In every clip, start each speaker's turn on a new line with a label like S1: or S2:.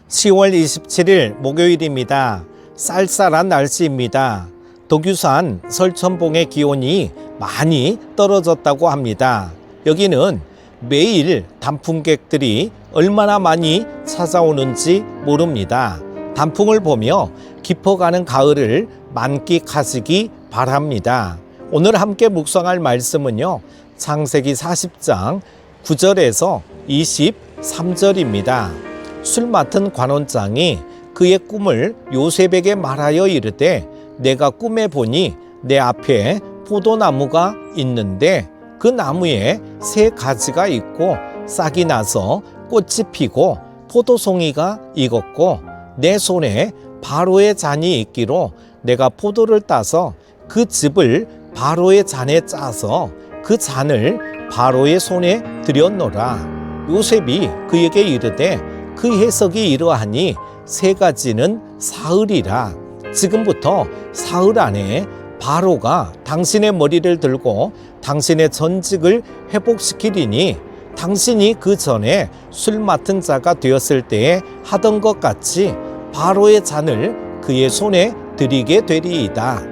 S1: 10월 27일 목요일입니다. 쌀쌀한 날씨입니다. 독유산 설천봉의 기온이 많이 떨어졌다고 합니다. 여기는 매일 단풍객들이 얼마나 많이 찾아오는지 모릅니다. 단풍을 보며 깊어가는 가을을 만끽하시기 바랍니다. 오늘 함께 묵상할 말씀은요, 창세기 40장 9절에서 23절입니다. 술 맡은 관원장이 그의 꿈을 요셉에게 말하여 이르되, 내가 꿈에 보니 내 앞에 포도나무가 있는데 그 나무에 새 가지가 있고 싹이 나서 꽃이 피고 포도송이가 익었고 내 손에 바로의 잔이 있기로 내가 포도를 따서 그 즙을 바로의 잔에 짜서 그 잔을 바로의 손에 들였노라. 요셉이 그에게 이르되, 그 해석이 이러하니 세 가지는 사흘이라. 지금부터 사흘 안에 바로가 당신의 머리를 들고 당신의 전직을 회복시키리니 당신이 그 전에 술 맡은 자가 되었을 때에 하던 것 같이 바로의 잔을 그의 손에 드리게 되리이다.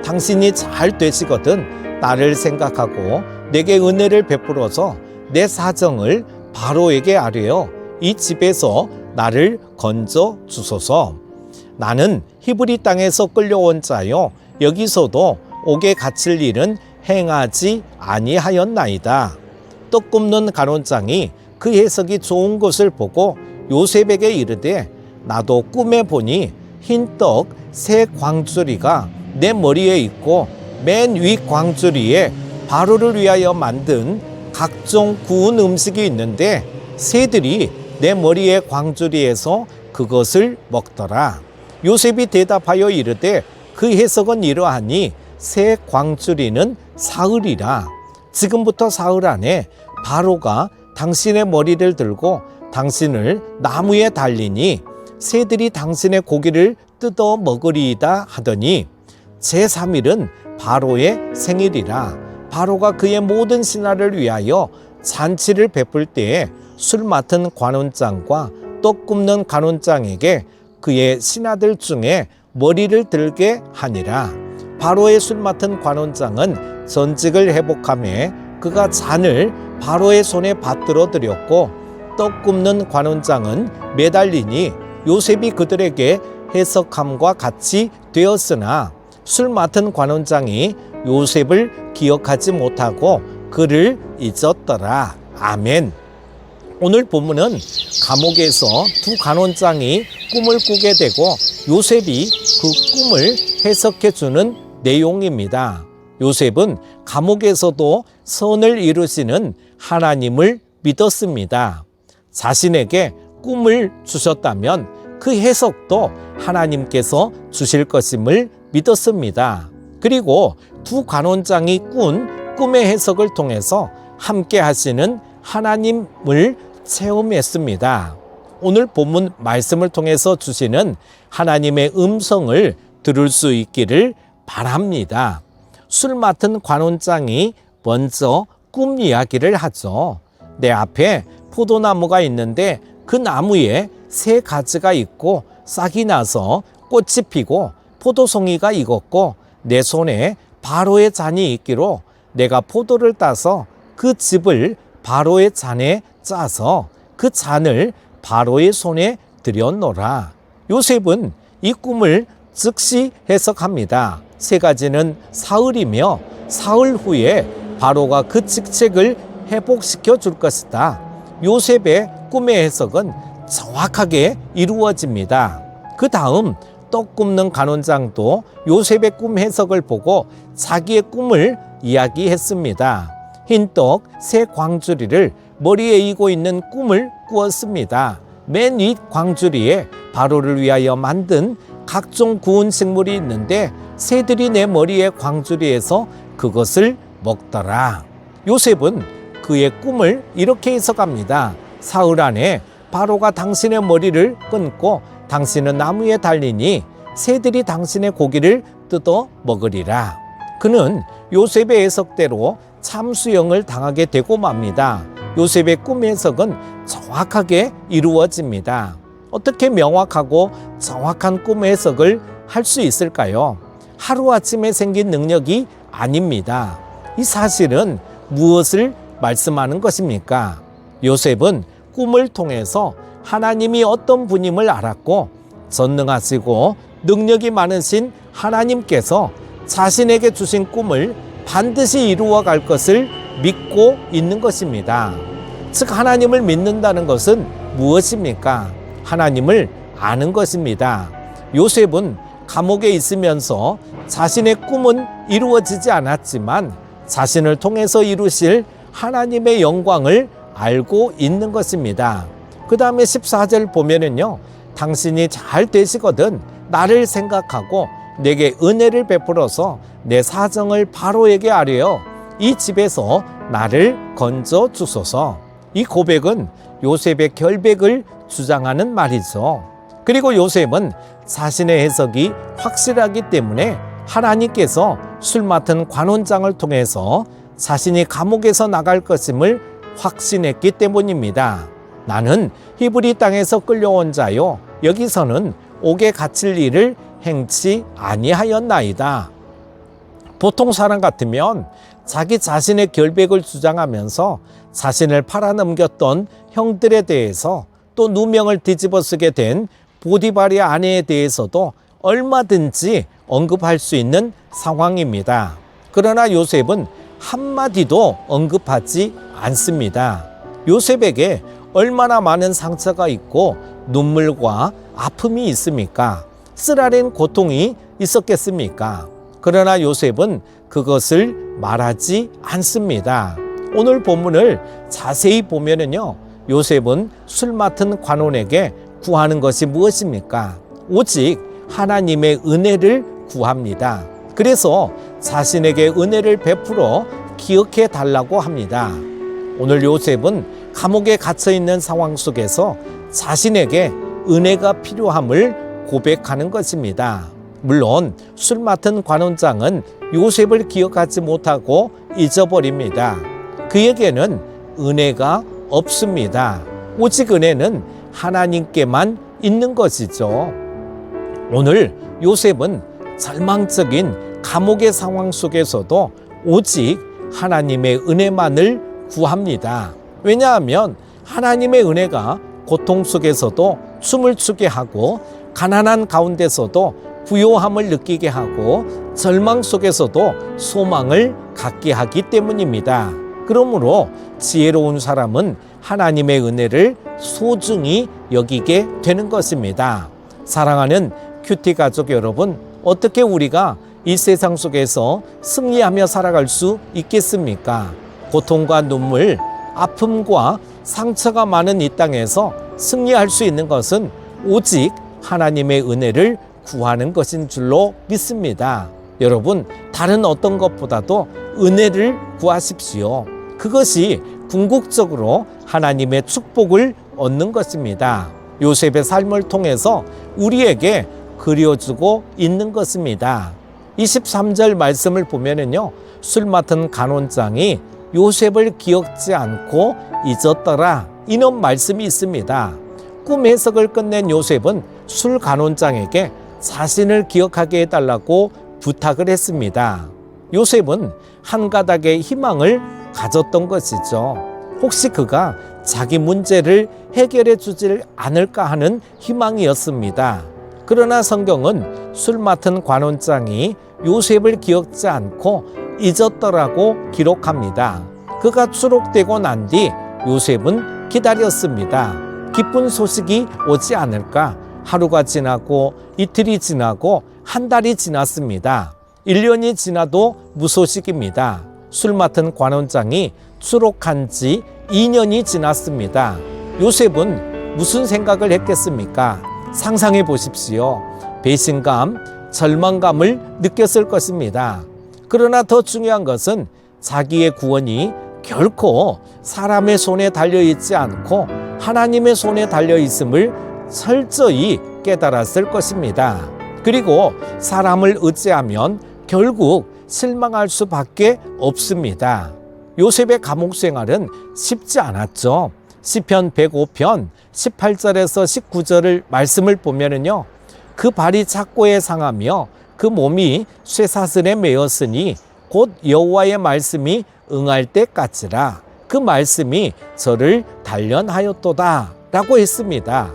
S1: 당신이 잘 되시거든 나를 생각하고 내게 은혜를 베풀어서 내 사정을 바로에게 아뢰어 이 집에서 나를 건져 주소서. 나는 히브리 땅에서 끌려온 자요 여기서도 옥에 갇힐 일은 행하지 아니하였나이다. 떡 굽는 간원장이 그 해석이 좋은 것을 보고 요셉에게 이르되, 나도 꿈에 보니 흰 떡 세 광주리가 내 머리에 있고 맨 위 광주리에 바로를 위하여 만든 각종 구운 음식이 있는데 새들이 내 머리의 광주리에서 그것을 먹더라. 요셉이 대답하여 이르되, 그 해석은 이러하니 새 광주리는 사흘이라. 지금부터 사흘 안에 바로가 당신의 머리를 들고 당신을 나무에 달리니 새들이 당신의 고기를 뜯어 먹으리이다 하더니 제3일은 바로의 생일이라. 바로가 그의 모든 신하를 위하여 잔치를 베풀 때에 술 맡은 관원장과 떡 굽는 간원장에게 그의 신하들 중에 머리를 들게 하니라. 바로의 술 맡은 관원장은 전직을 회복하며 그가 잔을 바로의 손에 받들어 드렸고 떡 굽는 관원장은 매달리니 요셉이 그들에게 해석함과 같이 되었으나 술 맡은 관원장이 요셉을 기억하지 못하고 그를 잊었더라. 아멘. 오늘 본문은 감옥에서 두 간원장이 꿈을 꾸게 되고 요셉이 그 꿈을 해석해 주는 내용입니다. 요셉은 감옥에서도 선을 이루시는 하나님을 믿었습니다. 자신에게 꿈을 주셨다면 그 해석도 하나님께서 주실 것임을 믿었습니다. 그리고 두 간원장이 꾼 꿈의 해석을 통해서 함께 하시는 하나님을 체험했습니다. 오늘 본문 말씀을 통해서 주시는 하나님의 음성을 들을 수 있기를 바랍니다. 술 맡은 관원장이 먼저 꿈 이야기를 하죠. 내 앞에 포도나무가 있는데 그 나무에 새 가지가 있고 싹이 나서 꽃이 피고 포도송이가 익었고 내 손에 바로의 잔이 있기로 내가 포도를 따서 그 즙을 바로의 잔에 짜서 그 잔을 바로의 손에 들였노라. 요셉은 이 꿈을 즉시 해석합니다. 세 가지는 사흘이며 사흘 후에 바로가 그 직책을 회복시켜 줄 것이다. 요셉의 꿈의 해석은 정확하게 이루어집니다. 그 다음 떡 굽는 간원장도 요셉의 꿈 해석을 보고 자기의 꿈을 이야기했습니다. 흰떡 세 광주리를 머리에 이고 있는 꿈을 꾸었습니다. 맨 윗 광주리에 바로를 위하여 만든 각종 구운 식물이 있는데 새들이 내 머리의 광주리에서 그것을 먹더라. 요셉은 그의 꿈을 이렇게 해석합니다. 사흘 안에 바로가 당신의 머리를 끊고 당신은 나무에 달리니 새들이 당신의 고기를 뜯어 먹으리라. 그는 요셉의 해석대로 참수형을 당하게 되고 맙니다. 요셉의 꿈 해석은 정확하게 이루어집니다. 어떻게 명확하고 정확한 꿈 해석을 할 수 있을까요? 하루아침에 생긴 능력이 아닙니다. 이 사실은 무엇을 말씀하는 것입니까? 요셉은 꿈을 통해서 하나님이 어떤 분임을 알았고 전능하시고 능력이 많으신 하나님께서 자신에게 주신 꿈을 반드시 이루어 갈 것을 믿고 있는 것입니다. 즉 하나님을 믿는다는 것은 무엇입니까? 하나님을 아는 것입니다. 요셉은 감옥에 있으면서 자신의 꿈은 이루어지지 않았지만 자신을 통해서 이루실 하나님의 영광을 알고 있는 것입니다. 그 다음에 14절 보면은요, 당신이 잘 되시거든 나를 생각하고 내게 은혜를 베풀어서 내 사정을 바로에게 아뢰어 이 집에서 나를 건져 주소서. 이 고백은 요셉의 결백을 주장하는 말이죠. 그리고 요셉은 자신의 해석이 확실하기 때문에 하나님께서 술 맡은 관원장을 통해서 자신이 감옥에서 나갈 것임을 확신했기 때문입니다. 나는 히브리 땅에서 끌려온 자요 여기서는 옥에 갇힐 일을 행치 아니하였나이다. 보통 사람 같으면 자기 자신의 결백을 주장하면서 자신을 팔아넘겼던 형들에 대해서 또 누명을 뒤집어 쓰게 된 보디발의 아내에 대해서도 얼마든지 언급할 수 있는 상황입니다. 그러나 요셉은 한마디도 언급하지 않습니다. 요셉에게 얼마나 많은 상처가 있고 눈물과 아픔이 있습니까? 쓰라린 고통이 있었겠습니까? 그러나 요셉은 그것을 말하지 않습니다. 오늘 본문을 자세히 보면은요, 요셉은 술 맡은 관원에게 구하는 것이 무엇입니까? 오직 하나님의 은혜를 구합니다. 그래서 자신에게 은혜를 베풀어 기억해 달라고 합니다. 오늘 요셉은 감옥에 갇혀 있는 상황 속에서 자신에게 은혜가 필요함을 고백하는 것입니다. 물론 술 맡은 관원장은 요셉을 기억하지 못하고 잊어버립니다. 그에게는 은혜가 없습니다. 오직 은혜는 하나님께만 있는 것이죠. 오늘 요셉은 절망적인 감옥의 상황 속에서도 오직 하나님의 은혜만을 구합니다. 왜냐하면 하나님의 은혜가 고통 속에서도 춤을 추게 하고 가난한 가운데서도 부요함을 느끼게 하고 절망 속에서도 소망을 갖게 하기 때문입니다. 그러므로 지혜로운 사람은 하나님의 은혜를 소중히 여기게 되는 것입니다. 사랑하는 큐티 가족 여러분, 어떻게 우리가 이 세상 속에서 승리하며 살아갈 수 있겠습니까? 고통과 눈물, 아픔과 상처가 많은 이 땅에서 승리할 수 있는 것은 오직 하나님의 은혜를 구하는 것인 줄로 믿습니다. 여러분, 다른 어떤 것보다도 은혜를 구하십시오. 그것이 궁극적으로 하나님의 축복을 얻는 것입니다. 요셉의 삶을 통해서 우리에게 그려주고 있는 것입니다. 23절 말씀을 보면은요, 술 맡은 간원장이 요셉을 기억지 않고 잊었더라, 이런 말씀이 있습니다. 꿈 해석을 끝낸 요셉은 술 간원장에게 자신을 기억하게 해달라고 부탁을 했습니다. 요셉은 한 가닥의 희망을 가졌던 것이죠. 혹시 그가 자기 문제를 해결해 주질 않을까 하는 희망이었습니다. 그러나 성경은 술 맡은 관원장이 요셉을 기억지 않고 잊었더라고 기록합니다. 그가 추록되고 난 뒤 요셉은 기다렸습니다. 기쁜 소식이 오지 않을까? 하루가 지나고 이틀이 지나고 한 달이 지났습니다. 1년이 지나도 무소식입니다. 술 맡은 관원장이 추록한 지 2년이 지났습니다. 요셉은 무슨 생각을 했겠습니까? 상상해 보십시오. 배신감, 절망감을 느꼈을 것입니다. 그러나 더 중요한 것은 자기의 구원이 결코 사람의 손에 달려있지 않고 하나님의 손에 달려있음을 철저히 깨달았을 것입니다. 그리고 사람을 의지하면 결국 실망할 수밖에 없습니다. 요셉의 감옥 생활은 쉽지 않았죠. 시편 105편 18절에서 19절을 말씀을 보면은요, 그 발이 착고에 상하며 그 몸이 쇠사슬에 매었으니 곧 여호와의 말씀이 응할 때까지라. 그 말씀이 저를 단련하였도다 라고 했습니다.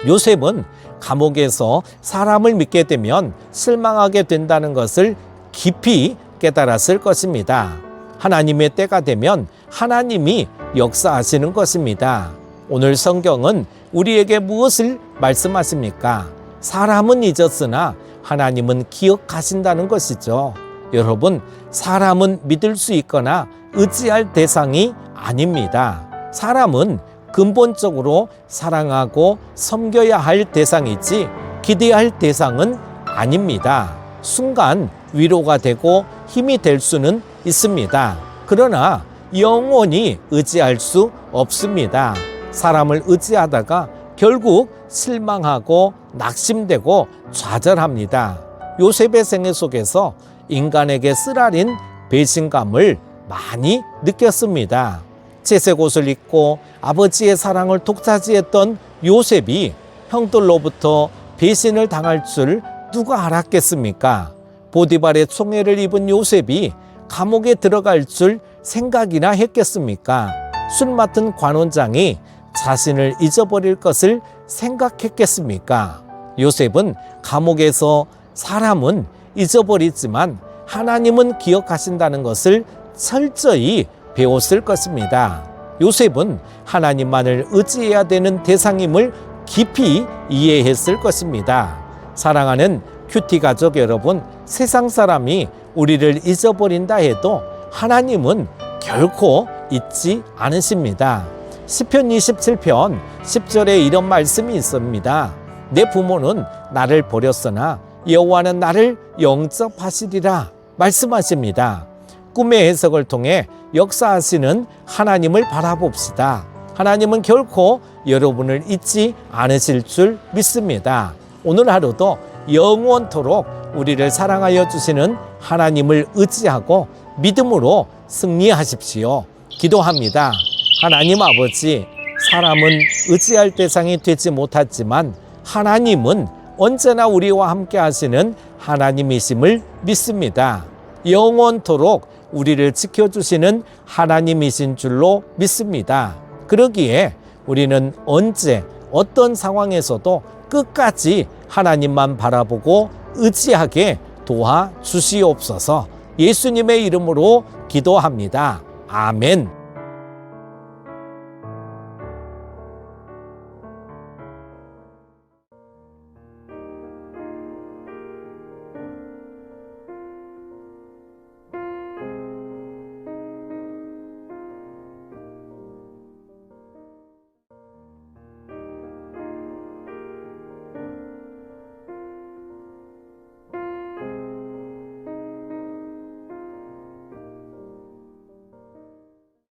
S1: 요셉은 감옥에서 사람을 믿게 되면 실망하게 된다는 것을 깊이 깨달았을 것입니다. 하나님의 때가 되면 하나님이 역사하시는 것입니다. 오늘 성경은 우리에게 무엇을 말씀하십니까? 사람은 잊었으나 하나님은 기억하신다는 것이죠. 여러분, 사람은 믿을 수 있거나 의지할 대상이 아닙니다. 사람은 근본적으로 사랑하고 섬겨야 할 대상이지 기대할 대상은 아닙니다. 순간 위로가 되고 힘이 될 수는 있습니다. 그러나 영원히 의지할 수 없습니다. 사람을 의지하다가 결국 실망하고 낙심되고 좌절합니다. 요셉의 생애 속에서 인간에게 쓰라린 배신감을 많이 느꼈습니다. 채색 옷을 입고 아버지의 사랑을 독차지했던 요셉이 형들로부터 배신을 당할 줄 누가 알았겠습니까? 보디발의 총애를 입은 요셉이 감옥에 들어갈 줄 생각이나 했겠습니까? 술 맡은 관원장이 자신을 잊어버릴 것을 생각했겠습니까? 요셉은 감옥에서 사람은 잊어버리지만 하나님은 기억하신다는 것을 철저히 배웠을 것입니다. 요셉은 하나님만을 의지해야 되는 대상임을 깊이 이해했을 것입니다. 사랑하는 큐티 가족 여러분, 세상 사람이 우리를 잊어버린다 해도 하나님은 결코 잊지 않으십니다. 시편 27편 10절에 이런 말씀이 있습니다. 내 부모는 나를 버렸으나 여호와는 나를 영접하시리라 말씀하십니다. 꿈의 해석을 통해 역사하시는 하나님을 바라봅시다. 하나님은 결코 여러분을 잊지 않으실 줄 믿습니다. 오늘 하루도 영원토록 우리를 사랑하여 주시는 하나님을 의지하고 믿음으로 승리하십시오. 기도합니다. 하나님 아버지, 사람은 의지할 대상이 되지 못하지만 하나님은 언제나 우리와 함께 하시는 하나님이심을 믿습니다. 영원토록 우리를 지켜주시는 하나님이신 줄로 믿습니다. 그러기에 우리는 언제 어떤 상황에서도 끝까지 하나님만 바라보고 의지하게 도와주시옵소서. 예수님의 이름으로 기도합니다. 아멘.